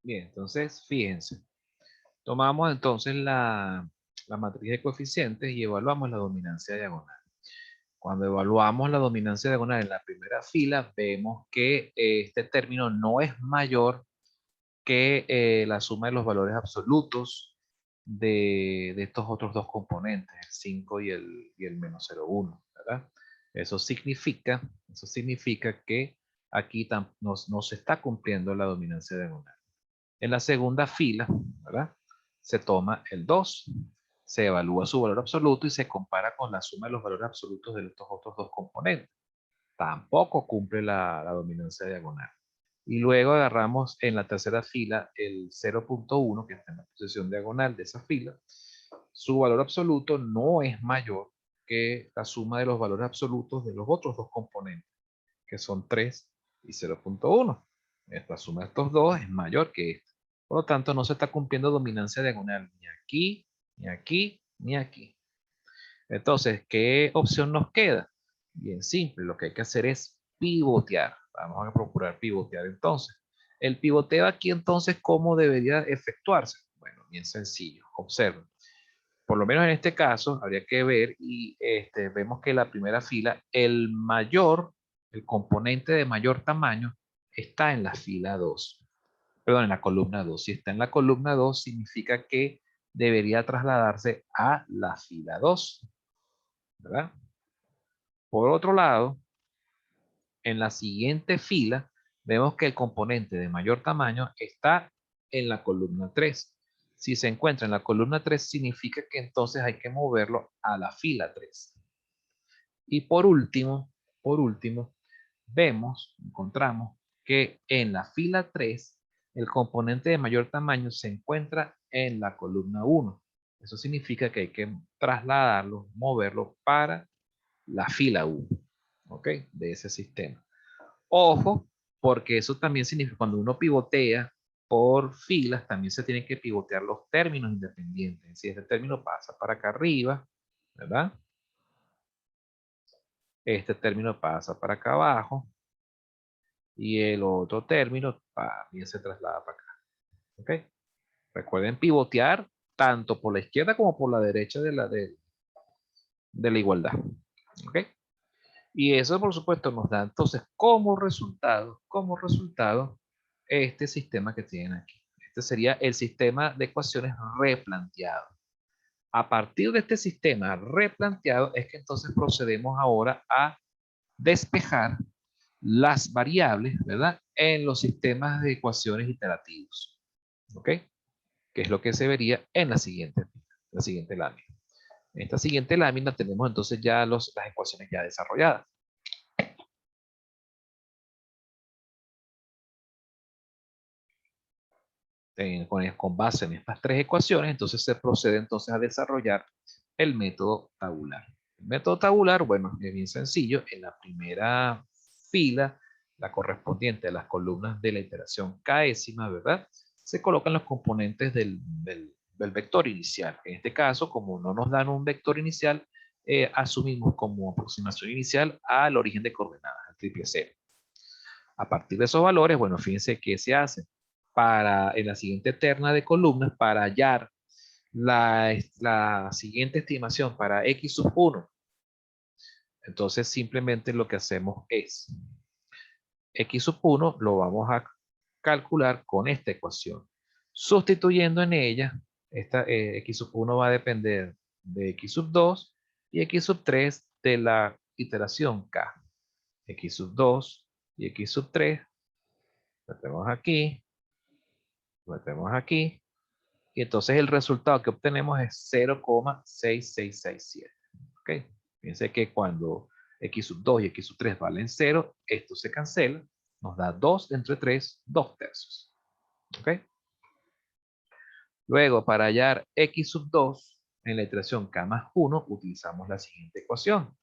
Bien, entonces, fíjense. Tomamos entonces la matriz de coeficientes y evaluamos la dominancia diagonal. Cuando evaluamos la dominancia diagonal en la primera fila, vemos que este término no es mayor que la suma de los valores absolutos de estos otros dos componentes, el 5 y el menos 0,1, ¿verdad? Eso significa que aquí no se está cumpliendo la dominancia diagonal. En la segunda fila, ¿verdad? Se toma el 2, se evalúa su valor absoluto y se compara con la suma de los valores absolutos de estos otros dos componentes. Tampoco cumple la dominancia diagonal. Y luego agarramos en la tercera fila el 0,1, que está en la posición diagonal de esa fila. Su valor absoluto no es mayor que la suma de los valores absolutos de los otros dos componentes, que son 3 y 0,1. Esta suma de estos dos es mayor que esta. Por lo tanto, no se está cumpliendo dominancia diagonal ni aquí, ni aquí, ni aquí. Entonces, ¿qué opción nos queda? Bien simple, lo que hay que hacer es pivotear. Vamos a procurar pivotear entonces. El pivoteo aquí entonces, ¿cómo debería efectuarse? Bueno, bien sencillo. Observen. Por lo menos en este caso, habría que ver y vemos que la primera fila, el componente de mayor tamaño, está en la fila 2. Perdón, en la columna 2. Si está en la columna 2, significa que debería trasladarse a la fila 2, ¿verdad? Por otro lado, en la siguiente fila, vemos que el componente de mayor tamaño está en la columna 3. Si se encuentra en la columna 3, significa que entonces hay que moverlo a la fila 3. Y por último, encontramos que en la fila 3, el componente de mayor tamaño se encuentra en la columna 1. Eso significa que hay que trasladarlo, moverlo para la fila 1, ¿ok? De ese sistema. Ojo, porque eso también significa cuando uno pivotea por filas, también se tienen que pivotear los términos independientes. Si este término pasa para acá arriba, ¿verdad? Este término pasa para acá abajo y el otro término también se traslada para acá. ¿Ok? Recuerden pivotear tanto por la izquierda como por la derecha de la igualdad. ¿Ok? Y eso, por supuesto, nos da entonces como resultado, este sistema que tienen aquí. Este sería el sistema de ecuaciones replanteado. A partir de este sistema replanteado es que entonces procedemos ahora a despejar las variables, ¿verdad? En los sistemas de ecuaciones iterativos. ¿Ok? Que es lo que se vería en la siguiente lámina. En esta siguiente lámina tenemos entonces ya las ecuaciones ya desarrolladas. Con base en estas tres ecuaciones, entonces se procede entonces a desarrollar el método tabular. El método tabular, bueno, es bien sencillo. En la primera fila, la correspondiente a las columnas de la iteración késima, ¿verdad? Se colocan los componentes del vector inicial. En este caso, como no nos dan un vector inicial, asumimos como aproximación inicial al origen de coordenadas, al triple cero. A partir de esos valores, bueno, fíjense qué se hace. En la siguiente terna de columnas, para hallar la siguiente estimación para x sub 1, entonces simplemente lo que hacemos es x sub 1 lo vamos a calcular con esta ecuación. Sustituyendo en ella, x sub 1 va a depender de x sub 2 y x sub 3 de la iteración k. X sub 2 y x sub 3 metemos aquí, metemos aquí, y entonces el resultado que obtenemos es 0,6667. ¿Ok? Fíjense que cuando x sub 2 y x sub 3 valen 0, esto se cancela, nos da 2 entre 3, 2 tercios. ¿Ok? Luego, para hallar x sub 2 en la iteración k más 1, utilizamos la siguiente ecuación.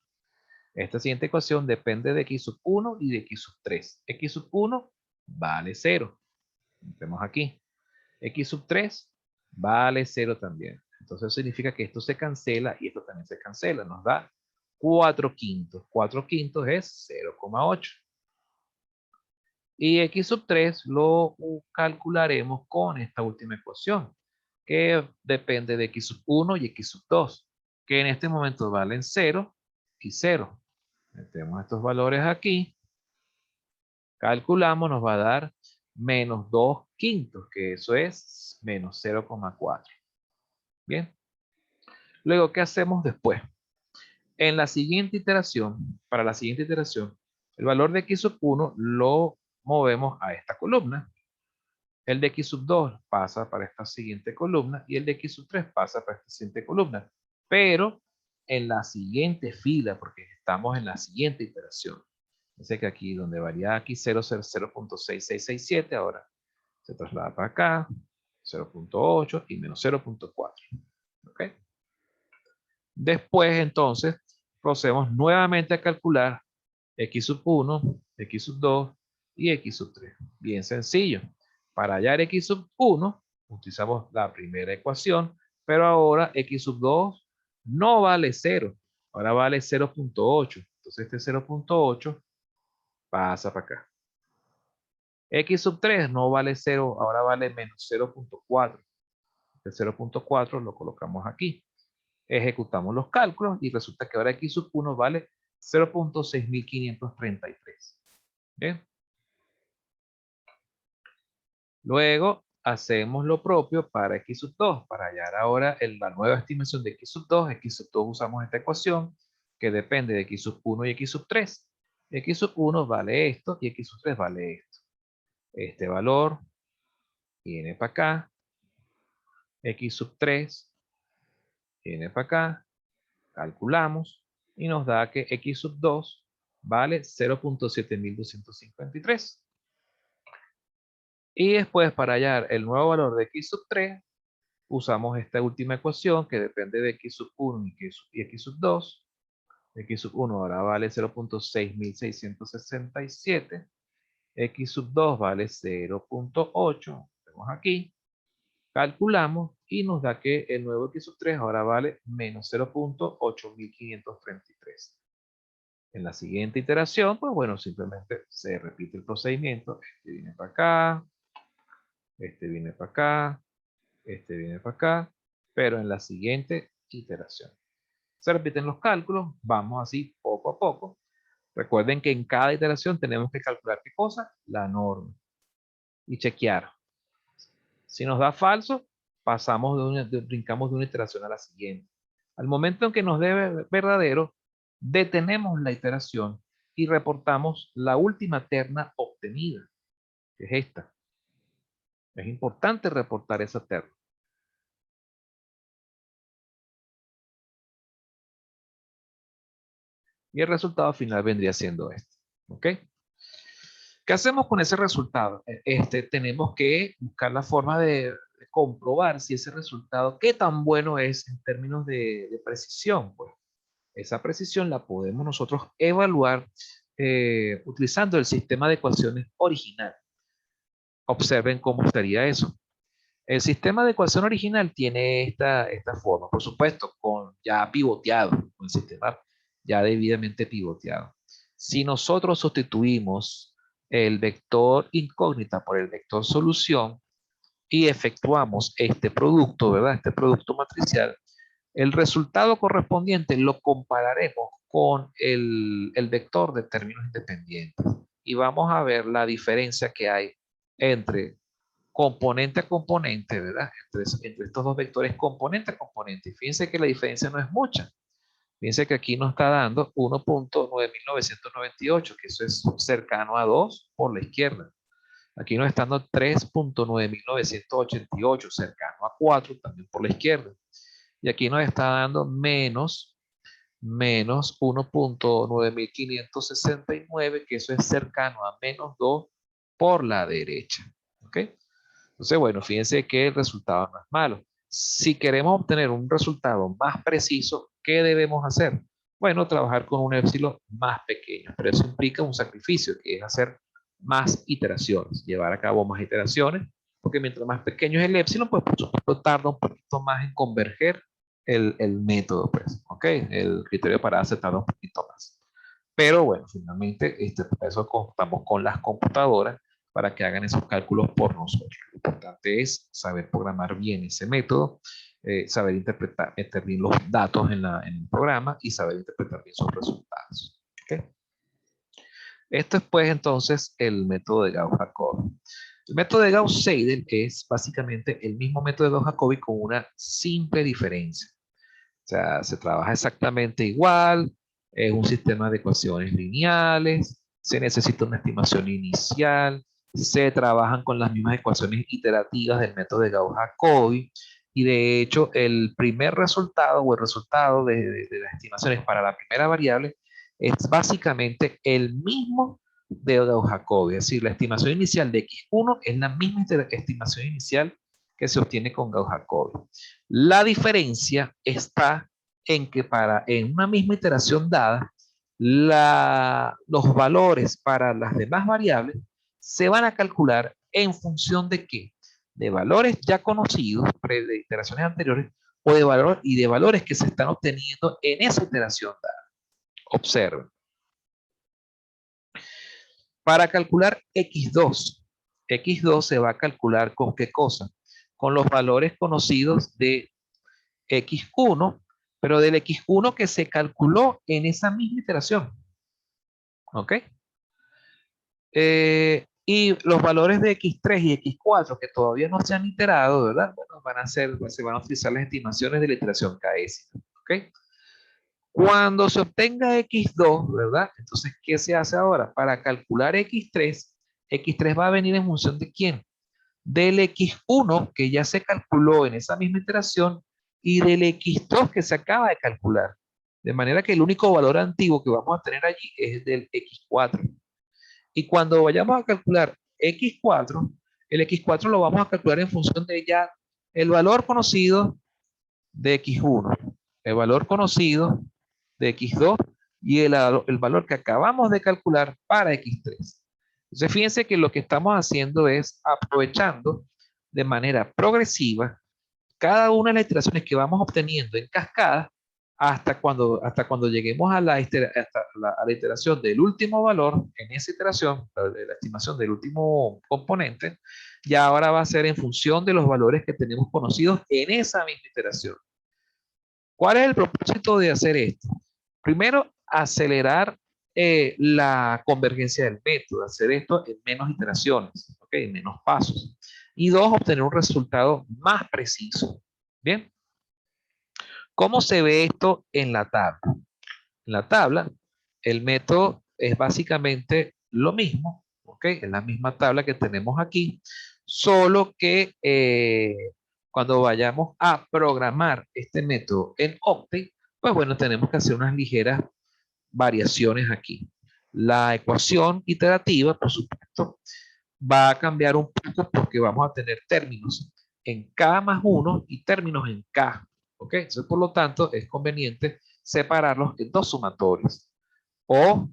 Esta siguiente ecuación depende de x sub 1 y de x sub 3. X sub 1 vale 0. Vemos aquí. X sub 3 vale 0 también. Entonces significa que esto se cancela y esto también se cancela. Nos da 4 quintos. 4 quintos es 0,8. Y x sub 3 lo calcularemos con esta última ecuación, que depende de x sub 1 y x sub 2, que en este momento valen 0 y 0. Metemos estos valores aquí, calculamos, nos va a dar menos 2 quintos, que eso es menos 0,4. Bien. Luego, ¿qué hacemos después? En la siguiente iteración, para la siguiente iteración, el valor de x sub 1 lo movemos a esta columna. El de x sub 2 pasa para esta siguiente columna y el de x sub 3 pasa para esta siguiente columna. Pero en la siguiente fila, porque estamos en la siguiente iteración. Dice que aquí donde varía aquí 0,6667, ahora se traslada para acá, 0,8 y menos 0,4. ¿Ok? Después, entonces, procedemos nuevamente a calcular x sub 1, x sub 2 y x sub 3. Bien sencillo. Para hallar x sub 1, utilizamos la primera ecuación, pero ahora x sub 2 no vale 0. Ahora vale 0,8. Entonces este 0,8 pasa para acá. X sub 3 no vale 0, ahora vale menos 0,4. El 0,4 lo colocamos aquí. Ejecutamos los cálculos y resulta que ahora x sub 1 vale 0,6533. ¿Bien? Luego hacemos lo propio para x sub 2. Para hallar ahora la nueva estimación de x sub 2, x sub 2 usamos esta ecuación que depende de x sub 1 y x sub 3. X sub 1 vale esto y x sub 3 vale esto. Este valor viene para acá. X sub 3 viene para acá. Calculamos y nos da que x sub 2 vale 0,7253. Y después, para hallar el nuevo valor de x sub 3, usamos esta última ecuación que depende de x sub 1 y x sub 2. X sub 1 ahora vale 0,6667. X sub 2 vale 0,8. Vemos aquí. Calculamos y nos da que el nuevo x sub 3 ahora vale menos 0,8533. En la siguiente iteración, pues bueno, simplemente se repite el procedimiento. Este viene para acá, este viene para acá, este viene para acá, pero en la siguiente iteración. Se repiten los cálculos, vamos así poco a poco. Recuerden que en cada iteración tenemos que calcular qué cosa, la norma, y chequear. Si nos da falso, brincamos de una iteración a la siguiente. Al momento en que nos dé verdadero, detenemos la iteración y reportamos la última terna obtenida, que es esta. Es importante reportar esa terna. Y el resultado final vendría siendo este. ¿Ok? ¿Qué hacemos con ese resultado? Tenemos que buscar la forma de comprobar si ese resultado, qué tan bueno es en términos de precisión. Pues esa precisión la podemos nosotros evaluar utilizando el sistema de ecuaciones original. Observen cómo estaría eso. El sistema de ecuación original tiene esta forma, por supuesto, ya pivoteado, con el sistema ya debidamente pivoteado. Si nosotros sustituimos el vector incógnita por el vector solución y efectuamos este producto, ¿verdad? Este producto matricial, el resultado correspondiente lo compararemos con el vector de términos independientes y vamos a ver la diferencia que hay entre componente a componente, ¿verdad? Entre estos dos vectores componente a componente. Fíjense que la diferencia no es mucha. Fíjense que aquí nos está dando 1,9998, que eso es cercano a 2 por la izquierda. Aquí nos está dando 3,9988, cercano a 4 también por la izquierda. Y aquí nos está dando menos 1,9569, que eso es cercano a menos 2 por la derecha. ¿Ok? Entonces, bueno, fíjense que el resultado no es malo. Si queremos obtener un resultado más preciso, ¿qué debemos hacer? Bueno, trabajar con un épsilon más pequeño, pero eso implica un sacrificio, que es hacer más iteraciones, llevar a cabo más iteraciones, porque mientras más pequeño es el épsilon, pues por supuesto tarda un poquito más en converger el método, pues, ¿ok? El criterio para hacer tarda un poquito más. Pero bueno, finalmente, para eso contamos con las computadoras para que hagan esos cálculos por nosotros. Lo importante es saber programar bien ese método, saber interpretar, meter bien los datos en el programa y saber interpretar bien sus resultados. ¿Okay? Esto es pues entonces el método de Gauss-Jacobi. El método de Gauss-Seidel es básicamente el mismo método de Gauss-Jacobi con una simple diferencia. O sea, se trabaja exactamente igual, es un sistema de ecuaciones lineales, se necesita una estimación inicial, se trabajan con las mismas ecuaciones iterativas del método de Gauss-Jacobi, y de hecho el primer resultado o el resultado de las estimaciones para la primera variable es básicamente el mismo de Gauss-Jacobi, es decir, la estimación inicial de x1 es la misma estimación inicial que se obtiene con Gauss-Jacobi. La diferencia está en que en una misma iteración dada, los valores para las demás variables se van a calcular en función de qué? De valores ya conocidos de iteraciones anteriores o de valores que se están obteniendo en esa iteración dada. Observen. Para calcular x2 se va a calcular ¿con qué cosa? Con los valores conocidos de x1, pero del x1 que se calculó en esa misma iteración. ¿Ok? Y los valores de x3 y x4 que todavía no se han iterado, ¿verdad? Bueno, se van a utilizar las estimaciones de la iteración KS. ¿Ok? Cuando se obtenga x2, ¿verdad? Entonces, ¿qué se hace ahora? Para calcular x3 va a venir en función de ¿quién? Del x1 que ya se calculó en esa misma iteración y del x2 que se acaba de calcular. De manera que el único valor antiguo que vamos a tener allí es del x4. Y cuando vayamos a calcular x4, el x4 lo vamos a calcular en función de ya el valor conocido de x1, el valor conocido de x2 y el valor que acabamos de calcular para x3. Entonces, fíjense que lo que estamos haciendo es aprovechando de manera progresiva cada una de las iteraciones que vamos obteniendo en cascada hasta cuando lleguemos a la iteración del último valor en esa iteración, la estimación del último componente, y ahora va a ser en función de los valores que tenemos conocidos en esa misma iteración. ¿Cuál es el propósito de hacer esto? Primero, acelerar la convergencia del método, hacer esto en menos iteraciones, ¿ok? En menos pasos. Y dos, obtener un resultado más preciso. Bien. ¿Cómo se ve esto en la tabla? En la tabla, el método es básicamente lo mismo, ¿ok? Es la misma tabla que tenemos aquí, solo que cuando vayamos a programar este método en Octave, pues bueno, tenemos que hacer unas ligeras variaciones aquí. La ecuación iterativa, por supuesto, va a cambiar un poco porque vamos a tener términos en K más 1 y términos en K. ¿Ok? Entonces, por lo tanto, es conveniente separarlos en dos sumatorios. O,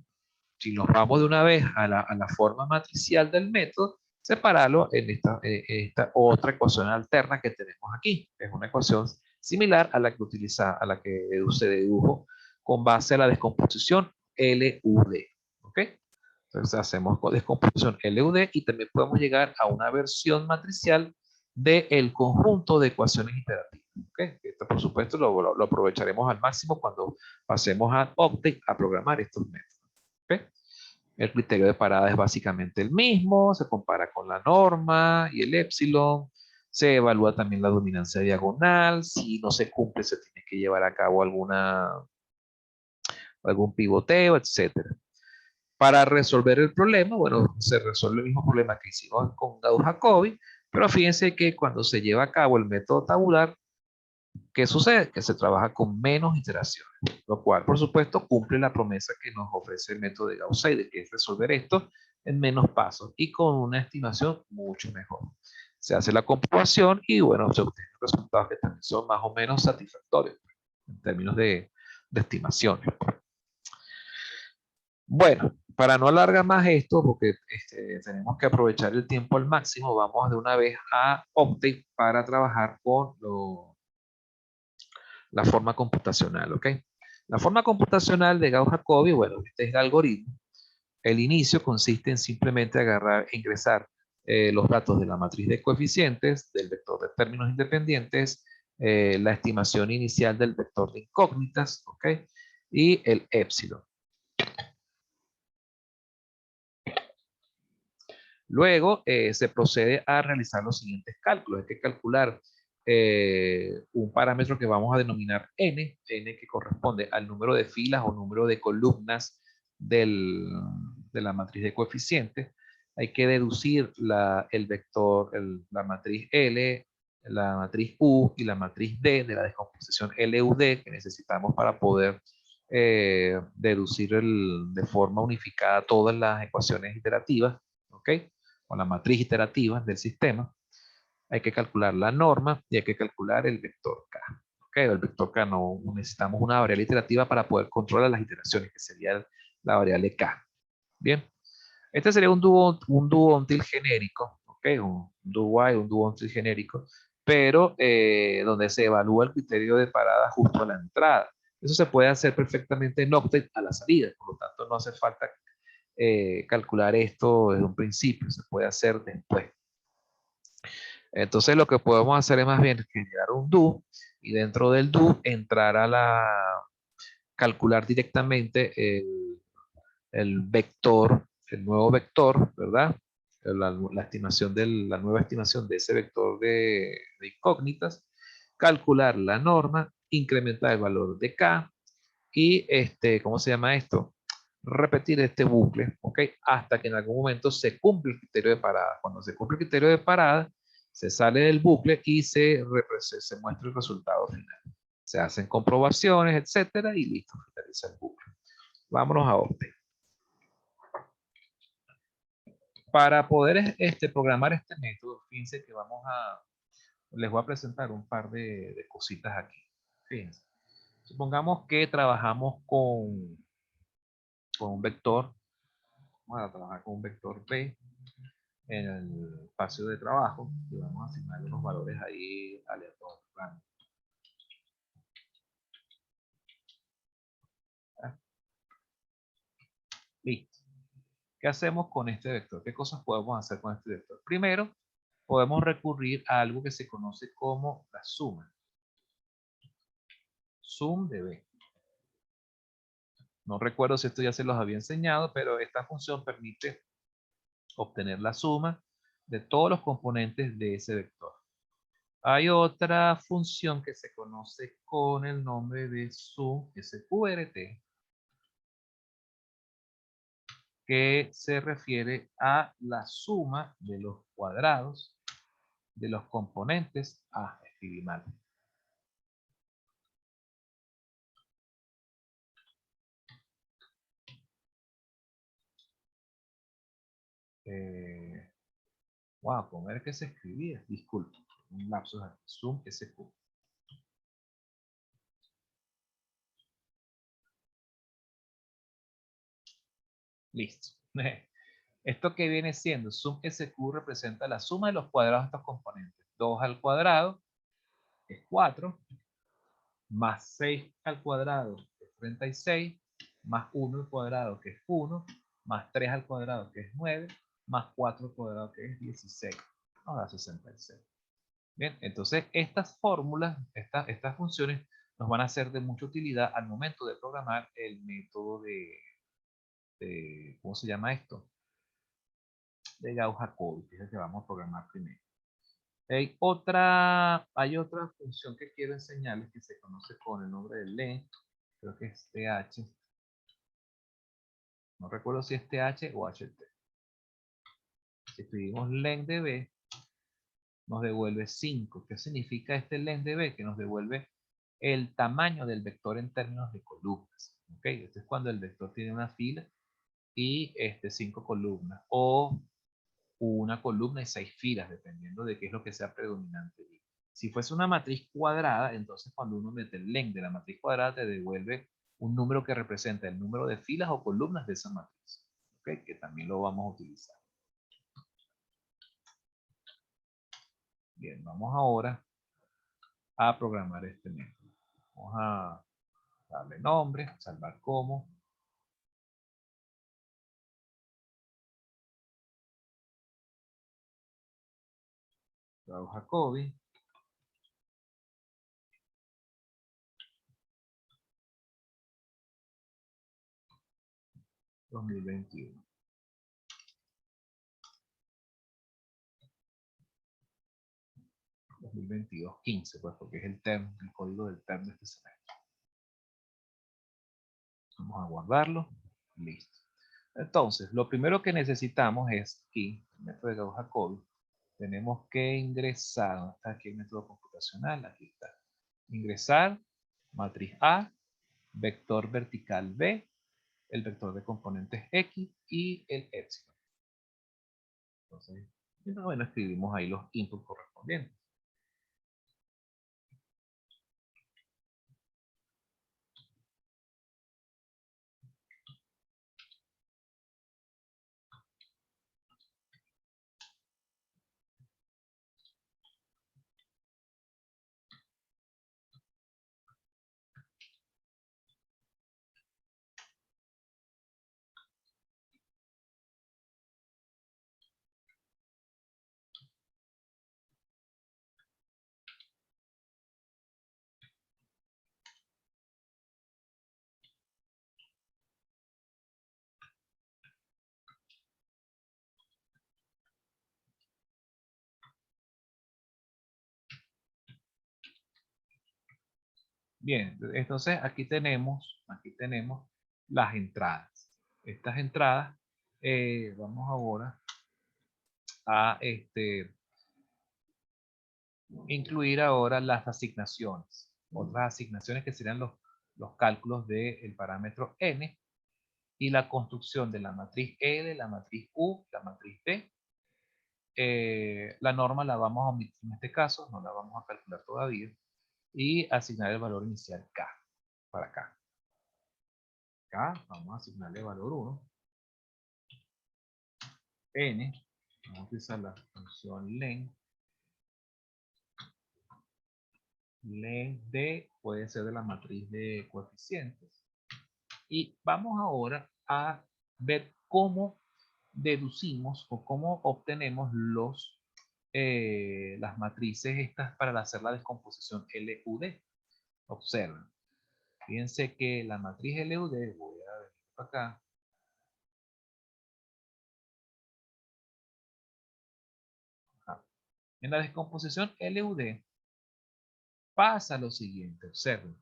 si nos vamos de una vez a la forma matricial del método, separarlo en esta otra ecuación alterna que tenemos aquí. Es una ecuación similar a la que se dedujo con base a la descomposición LUD. ¿Ok? Entonces hacemos descomposición LUD y también podemos llegar a una versión matricial del conjunto de ecuaciones iterativas. ¿Okay? Esto, por supuesto, lo aprovecharemos al máximo cuando pasemos a Octave a programar estos métodos. ¿Okay? El criterio de parada es básicamente el mismo, se compara con la norma y el épsilon, se evalúa también la dominancia diagonal, si no se cumple se tiene que llevar a cabo algún pivoteo, etcétera. Para resolver el problema, bueno, se resuelve el mismo problema que hicimos con Gauss-Jacobi, pero fíjense que cuando se lleva a cabo el método tabular, ¿qué sucede? Que se trabaja con menos iteraciones, lo cual, por supuesto, cumple la promesa que nos ofrece el método de Gauss-Seidel, que es resolver esto en menos pasos y con una estimación mucho mejor. Se hace la comprobación y, bueno, se obtienen resultados que también son más o menos satisfactorios en términos de estimaciones. Bueno, para no alargar más esto, porque tenemos que aprovechar el tiempo al máximo, vamos de una vez a Octave para trabajar con la forma computacional, ¿ok? La forma computacional de Gauss-Jacobi, bueno, este es el algoritmo. El inicio consiste en simplemente agarrar e ingresar los datos de la matriz de coeficientes, del vector de términos independientes, la estimación inicial del vector de incógnitas, ¿ok? Y el épsilon. Luego se procede a realizar los siguientes cálculos. Hay que calcular un parámetro que vamos a denominar n, que corresponde al número de filas o número de columnas de la matriz de coeficientes. Hay que deducir el vector, la matriz L, la matriz U y la matriz D de la descomposición LUD que necesitamos para poder deducir de forma unificada todas las ecuaciones iterativas, ¿ok? Con la matriz iterativa del sistema. Hay que calcular la norma y hay que calcular el vector K. ¿Ok? El vector K no necesitamos una variable iterativa para poder controlar las iteraciones, que sería la variable K. Bien. Este sería un duóntil genérico, ¿ok? Un do-while, un duóntil genérico, pero donde se evalúa el criterio de parada justo a la entrada. Eso se puede hacer perfectamente en octet a la salida, por lo tanto no hace falta calcular esto desde un principio, se puede hacer después. Entonces lo que podemos hacer es más bien generar un do y dentro del do entrar calcular directamente el vector, el nuevo vector, ¿verdad? La estimación la nueva estimación de ese vector de incógnitas, calcular la norma, incrementar el valor de K y ¿cómo se llama esto? Repetir este bucle, ¿ok? Hasta que en algún momento se cumple el criterio de parada. Cuando se cumple el criterio de parada, se sale del bucle y se muestra el resultado final. Se hacen comprobaciones, etcétera, y listo, finaliza el bucle. Vámonos a Octet. Para poder programar este método, fíjense que les voy a presentar un par de cositas aquí. Fíjense. Supongamos que trabajamos con un vector. Vamos a trabajar con un vector P en el espacio de trabajo y vamos a asignar unos valores ahí aleatorios. ¿Vale? ¿Ah? Listo. ¿Qué hacemos con este vector? ¿Qué cosas podemos hacer con este vector? Primero, podemos recurrir a algo que se conoce como la suma. Sum de B. No recuerdo si esto ya se los había enseñado, pero esta función permite obtener la suma de todos los componentes de ese vector. Hay otra función que se conoce con el nombre de sum sqrt, que se refiere a la suma de los cuadrados de los componentes. Escribí mal. Wow, ¿cómo era que se escribía? Disculpe, un lapsus aquí. Sum sq. Listo. Esto que viene siendo sum sq representa la suma de los cuadrados de estos componentes. 2 al cuadrado es 4, más 6 al cuadrado es 36, más 1 al cuadrado que es 1, más 3 al cuadrado que es 9, más 4 al cuadrado que es 16. Ahora 66. Bien, entonces estas fórmulas, estas funciones nos van a ser de mucha utilidad al momento de programar el método ¿cómo se llama esto? De Gauss-Jacobi, que es el que vamos a programar primero. Hay otra función que quiero enseñarles que se conoce con el nombre de len, creo que es TH. No recuerdo si es TH o HT. Si escribimos len de B, nos devuelve 5. ¿Qué significa este len de B? Que nos devuelve el tamaño del vector en términos de columnas. ¿Ok? Esto es cuando el vector tiene una fila y 5 columnas. O una columna y 6 filas, dependiendo de qué es lo que sea predominante. Si fuese una matriz cuadrada, entonces cuando uno mete el len de la matriz cuadrada, te devuelve un número que representa el número de filas o columnas de esa matriz. ¿Ok? Que también lo vamos a utilizar. Bien, vamos ahora a programar este método. Vamos a darle nombre, salvar como. Gauss Jacobi. ...2021. 2022, 15, pues, porque es el código del term de este semestre. Vamos a guardarlo. Listo. Entonces, lo primero que necesitamos es aquí, el método de Gauss-Jacobi, tenemos que ingresar, ¿dónde está aquí el método computacional? Aquí está. Ingresar, matriz A, vector vertical B, el vector de componentes X y el epsilon. Entonces, bueno, escribimos ahí los inputs correspondientes. Bien, entonces aquí tenemos las entradas. Estas entradas, vamos ahora a incluir ahora las asignaciones. Otras asignaciones que serían los cálculos del parámetro n y la construcción de la matriz L, la matriz U, la matriz D. La norma la vamos a omitir en este caso, no la vamos a calcular todavía. Y asignar el valor inicial K para acá. Acá vamos a asignarle el valor 1. N, vamos a utilizar la función len. Len D puede ser de la matriz de coeficientes. Y vamos ahora a ver cómo deducimos o cómo obtenemos las matrices estas para hacer la descomposición LUD. Observen. Fíjense que la matriz LUD, voy a ver acá. En la descomposición LUD pasa lo siguiente, observen.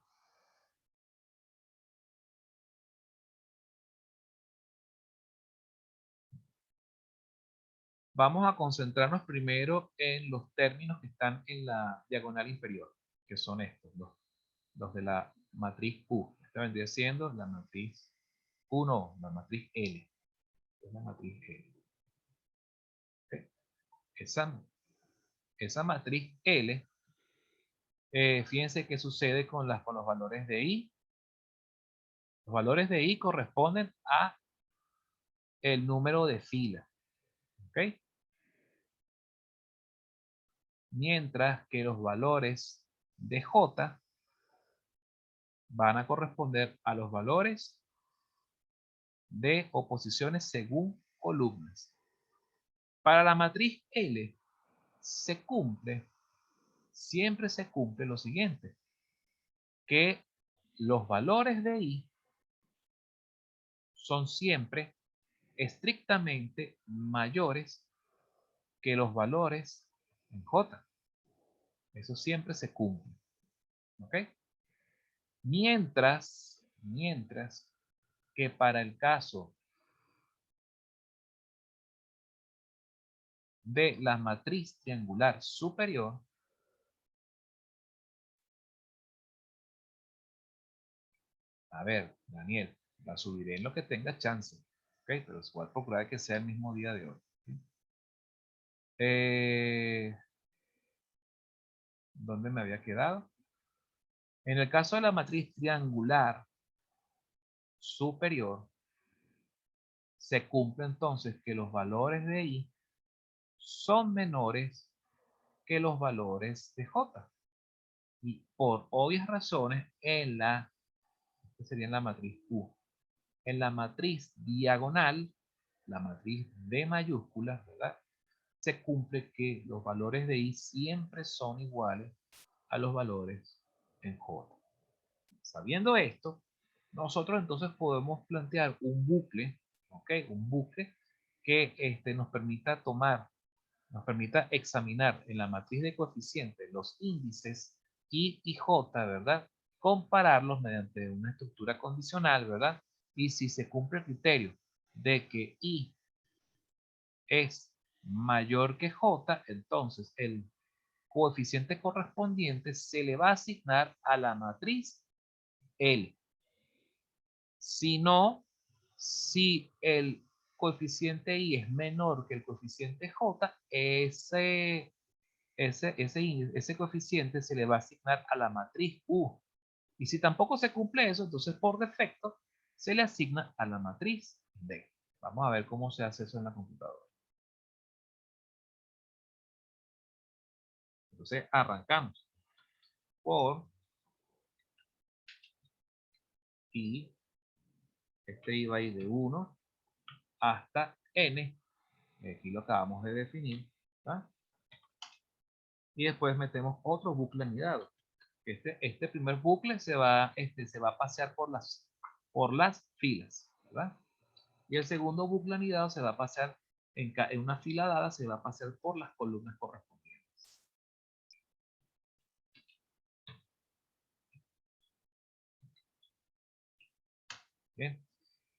Vamos a concentrarnos primero en los términos que están en la diagonal inferior, que son estos, los de la matriz U. Esta vendría siendo la matriz U, no, la matriz L. Es la matriz L. ¿Okay? Esa matriz L, fíjense qué sucede con los valores de I. Los valores de I corresponden a el número de fila. ¿Ok? Mientras que los valores de J van a corresponder a los valores de oposiciones según columnas. Para la matriz L siempre se cumple lo siguiente, que los valores de I son siempre estrictamente mayores que los valores en J. Eso siempre se cumple. ¿Ok? Mientras que para el caso de la matriz triangular superior, a ver, Daniel, la subiré en lo que tenga chance, ¿ok? Pero voy a procurar que sea el mismo día de hoy. ¿Dónde me había quedado? En el caso de la matriz triangular superior, se cumple entonces que los valores de I son menores que los valores de J. Y por obvias razones, esta sería en la matriz U. En la matriz diagonal, la matriz D mayúscula, ¿verdad? se cumple que los valores de I siempre son iguales a los valores en J. Sabiendo esto, nosotros entonces podemos plantear un bucle, ¿ok? Un bucle que nos permita examinar en la matriz de coeficientes los índices I y J, ¿verdad? Compararlos mediante una estructura condicional, ¿verdad? Y si se cumple el criterio de que I es mayor que J, entonces el coeficiente correspondiente se le va a asignar a la matriz L. Si no, si el coeficiente I es menor que el coeficiente J, ese coeficiente se le va a asignar a la matriz U. Y si tampoco se cumple eso, entonces por defecto se le asigna a la matriz D. Vamos a ver cómo se hace eso en la computadora. Entonces arrancamos por I, iba a ir de 1 hasta N, aquí lo acabamos de definir, ¿tá? Y después metemos otro bucle anidado. Este primer bucle se va a pasear por las filas, ¿verdad? Y el segundo bucle anidado se va a pasear en una fila dada, se va a pasear por las columnas correspondientes. Bien.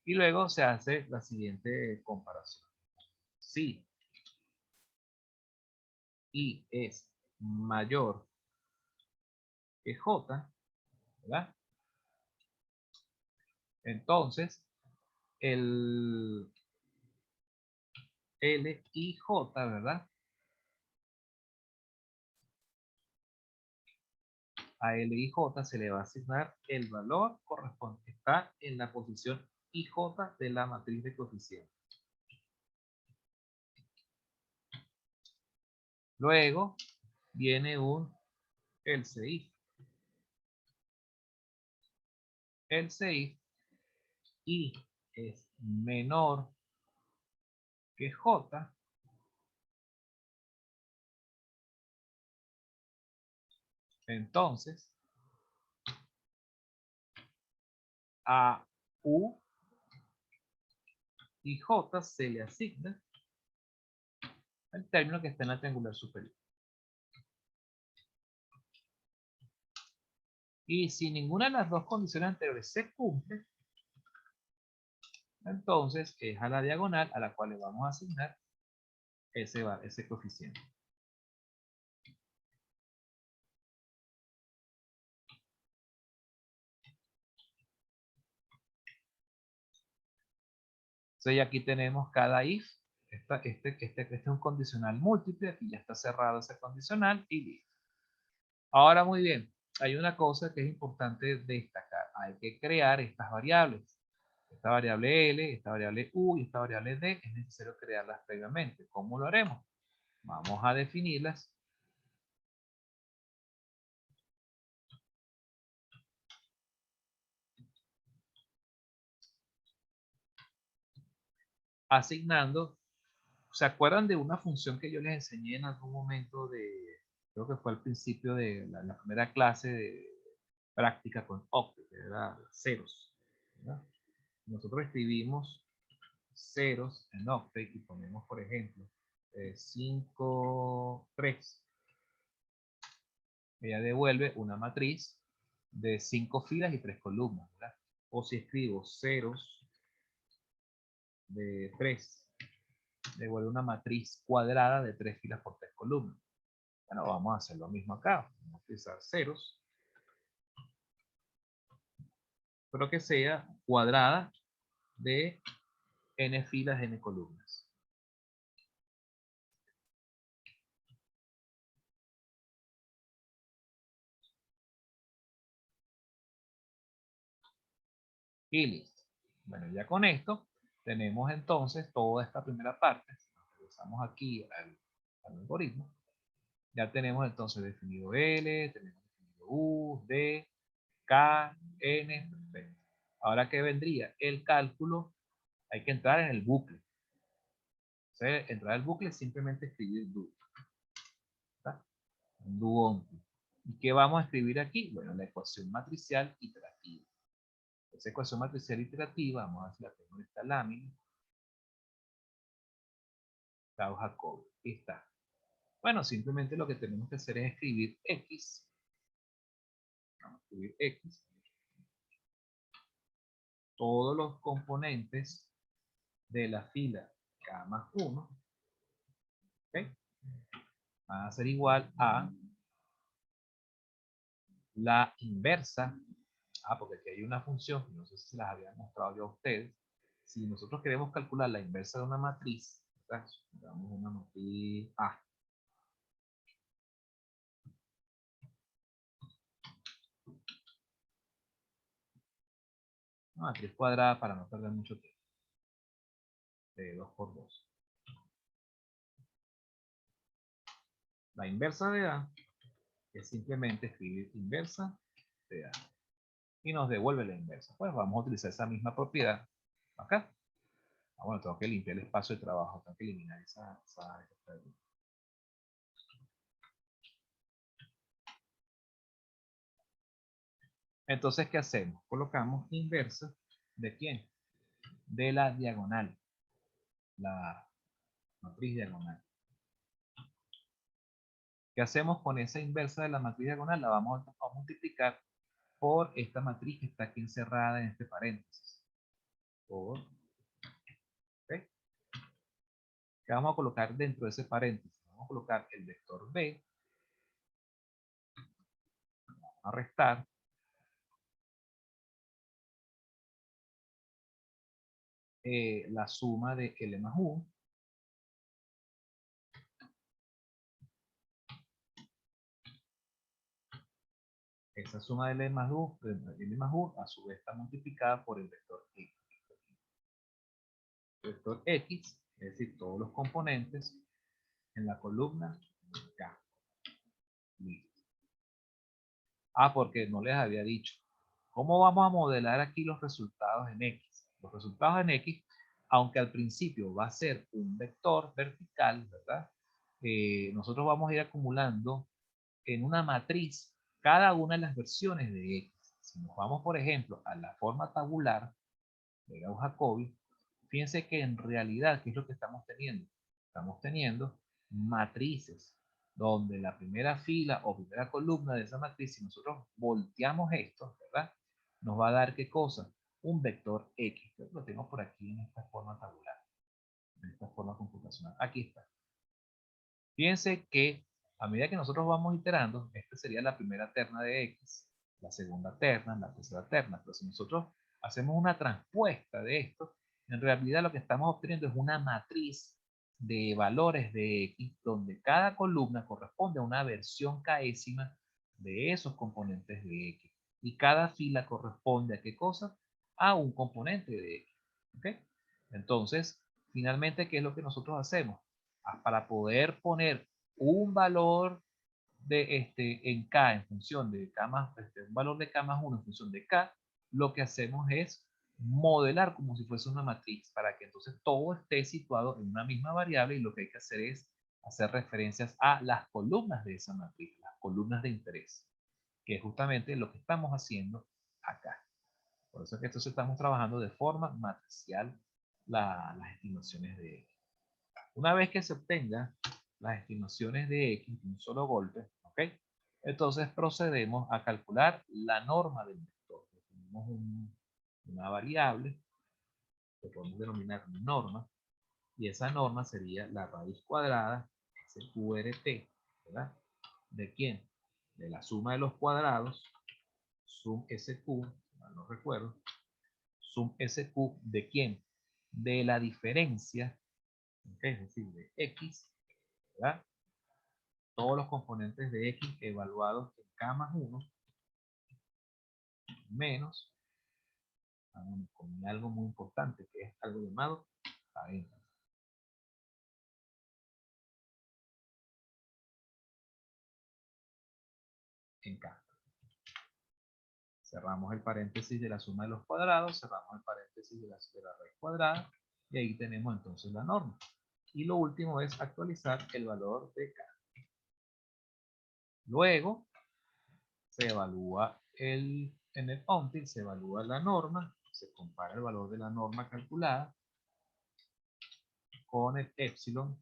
Y luego se hace la siguiente comparación. Si I es mayor que J, ¿verdad? Entonces, el L y J, ¿verdad? A L y J se le va a asignar el valor correspondiente. Está en la posición IJ de la matriz de coeficientes. Luego viene un else if. Else if I es menor que J, entonces a U y J se le asigna el término que está en la triangular superior. Y si ninguna de las dos condiciones anteriores se cumple, entonces es a la diagonal a la cual le vamos a asignar ese coeficiente. Entonces aquí tenemos cada if. Este es un condicional múltiple. Aquí ya está cerrado ese condicional y listo. Ahora muy bien. Hay una cosa que es importante destacar. Hay que crear estas variables. Esta variable L, esta variable U y esta variable D es necesario crearlas previamente. ¿Cómo lo haremos? Vamos a definirlas. Asignando. ¿Se acuerdan de una función que yo les enseñé en algún momento creo que fue al principio de la primera clase de práctica con Octet, que era ceros, ¿verdad? Nosotros escribimos ceros en Octet y ponemos, por ejemplo, 5, 3. Ella devuelve una matriz de 5 filas y 3 columnas, ¿verdad? O si escribo ceros de 3, devuelve una matriz cuadrada de 3 filas por 3 columnas. Bueno, vamos a hacer lo mismo acá. Vamos a utilizar ceros, pero que sea cuadrada de n filas, n columnas. Y listo. Bueno, ya con esto tenemos entonces toda esta primera parte. Regresamos aquí al algoritmo. Ya tenemos entonces definido L, tenemos definido U, D, K, N, perfecto. Ahora, ¿qué vendría? El cálculo, hay que entrar en el bucle. O Entonces, entrar al bucle es simplemente escribir do. ¿Está? Do. ¿Y qué vamos a escribir aquí? Bueno, la ecuación matricial iterativa. Esa ecuación matricial iterativa, vamos a ver si la tengo en esta lámina. Jacobi. Aquí está. Bueno, simplemente lo que tenemos que hacer es escribir X. Vamos a escribir X. Todos los componentes de la fila K más 1, ¿okay? Van a ser igual a la inversa. Porque aquí hay una función, que no sé si se las había mostrado yo a ustedes. Si nosotros queremos calcular la inversa de una matriz, ¿verdad? Damos una matriz A. Una matriz cuadrada para no perder mucho tiempo. De 2 por 2. La inversa de A es simplemente escribir inversa de A. Y nos devuelve la inversa. Pues vamos a utilizar esa misma propiedad acá. Bueno, tengo que limpiar el espacio de trabajo. Tengo que eliminar esa. Entonces, ¿qué hacemos? Colocamos inversa ¿de quién? De la diagonal. La matriz diagonal. ¿Qué hacemos con esa inversa de la matriz diagonal? La vamos a multiplicar por esta matriz que está aquí encerrada en este paréntesis. Por, ¿okay? ¿Qué vamos a colocar dentro de ese paréntesis? Vamos a colocar el vector B. Vamos a restar. La suma de L más U. Esa suma de L más U a su vez está multiplicada por el vector X. El vector X, es decir, todos los componentes en la columna K. Listo. Porque no les había dicho. ¿Cómo vamos a modelar aquí los resultados en X? Los resultados en X, aunque al principio va a ser un vector vertical, ¿verdad? Nosotros vamos a ir acumulando en una matriz cada una de las versiones de X. Si nos vamos, por ejemplo, a la forma tabular de Gauss-Jacobi, fíjense que en realidad, ¿qué es lo que estamos teniendo? Estamos teniendo matrices donde la primera fila o primera columna de esa matriz, si nosotros volteamos esto, ¿verdad? Nos va a dar ¿qué cosa? Un vector X. Yo lo tengo por aquí en esta forma tabular, en esta forma computacional. Aquí está. Fíjense que a medida que nosotros vamos iterando, esta sería la primera terna de X, la segunda terna, la tercera terna. Pero si nosotros hacemos una transpuesta de esto, en realidad lo que estamos obteniendo es una matriz de valores de X, donde cada columna corresponde a una versión késima de esos componentes de X. Y cada fila corresponde a qué cosa? A un componente de X. ¿Okay? Entonces, finalmente, ¿qué es lo que nosotros hacemos? Para poder poner un valor de en K en función de K más, un valor de K más 1 en función de K, lo que hacemos es modelar como si fuese una matriz para que entonces todo esté situado en una misma variable, y lo que hay que hacer es hacer referencias a las columnas de esa matriz, las columnas de interés, que es justamente lo que estamos haciendo acá. Por eso es que entonces estamos trabajando de forma matricial las estimaciones de X. Una vez que se obtenga las estimaciones de X de un solo golpe, ¿ok? Entonces procedemos a calcular la norma del vector. Tenemos una variable que podemos denominar norma, y esa norma sería la raíz cuadrada SQRT, ¿verdad? ¿De quién? De la suma de los cuadrados, sum SQ, no recuerdo, sum SQ de quién? De la diferencia, ¿okay? Es decir, de X, ¿verdad? Todos los componentes de X evaluados en K más 1 menos con algo muy importante, que es algo llamado cadena en K. Cerramos el paréntesis de la suma de los cuadrados, cerramos el paréntesis de la raíz cuadrada, y ahí tenemos entonces la norma. Y lo último es actualizar el valor de K. Luego se evalúa en el until, se evalúa la norma, se compara el valor de la norma calculada con el epsilon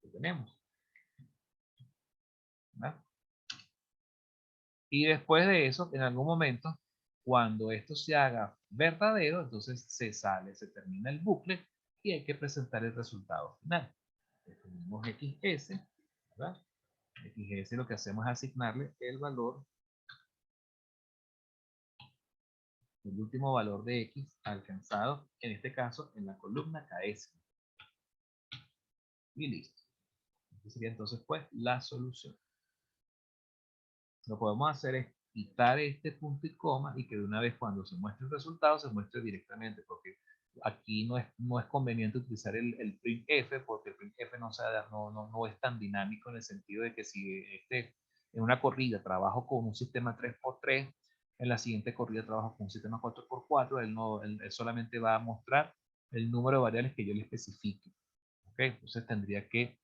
que tenemos, ¿verdad? Y después de eso, en algún momento, cuando esto se haga verdadero, entonces se sale, se termina el bucle y hay que presentar el resultado final. Definimos XS, ¿verdad? XS lo que hacemos es asignarle el valor, el último valor de X alcanzado, en este caso, en la columna KS. Y listo. Esta sería entonces, pues, la solución. Lo que podemos hacer es quitar este punto y coma y que de una vez cuando se muestre el resultado se muestre directamente, porque aquí no es conveniente utilizar el printf, porque el printf no es tan dinámico en el sentido de que si en una corrida trabajo con un sistema 3x3, en la siguiente corrida trabajo con un sistema 4x4, él solamente va a mostrar el número de variables que yo le especifique. ¿Okay? Entonces tendría que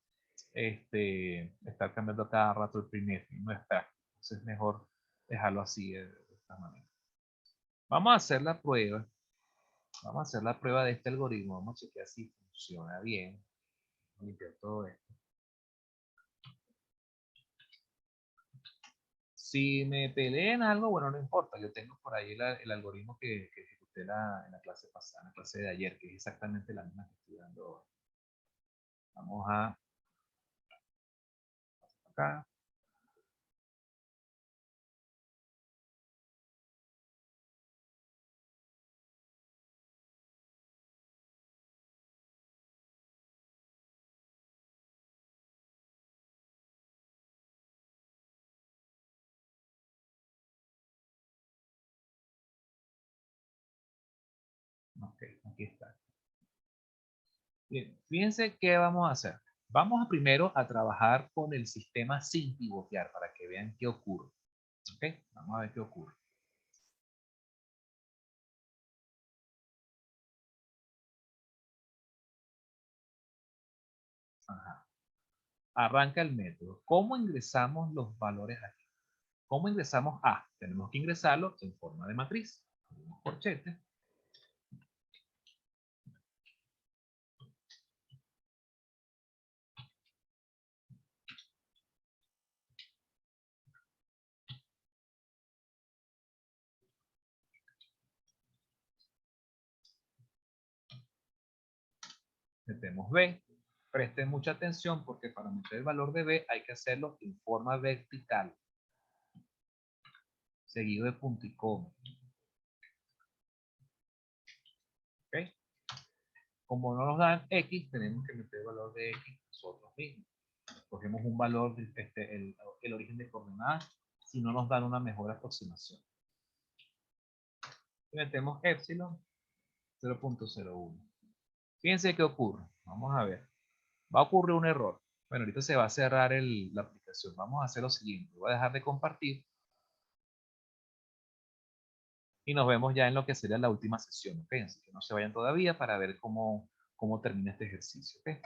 estar cambiando cada rato el printf, no es práctico. Entonces es mejor dejarlo así de esta manera. Vamos a hacer la prueba. Vamos a hacer la prueba de este algoritmo. Vamos a chequear si funciona bien. Vamos a limpiar todo esto. Si me pelean algo, bueno, no importa. Yo tengo por ahí el algoritmo que ejecuté en la clase pasada, en la clase de ayer, que es exactamente la misma que estoy dando hoy. Vamos a acá. Ok, aquí está. Bien, fíjense qué vamos a hacer. Vamos a primero a trabajar con el sistema sin pivotear para que vean qué ocurre. Ok, vamos a ver qué ocurre. Ajá. Arranca el método. ¿Cómo ingresamos los valores aquí? ¿Cómo ingresamos A? Tenemos que ingresarlo en forma de matriz. Un corchete. Metemos B. Presten mucha atención porque para meter el valor de B hay que hacerlo en forma vertical. Seguido de punto y coma. ¿Ok? Como no nos dan X, tenemos que meter el valor de X nosotros mismos. Cogemos un valor, el origen de coordenadas, si no nos dan una mejor aproximación. Y metemos epsilon 0.01. Fíjense qué ocurre. Vamos a ver. Va a ocurrir un error. Bueno, ahorita se va a cerrar la aplicación. Vamos a hacer lo siguiente. Voy a dejar de compartir y nos vemos ya en lo que sería la última sesión. Fíjense que no se vayan todavía para ver cómo termina este ejercicio. ¿Okay?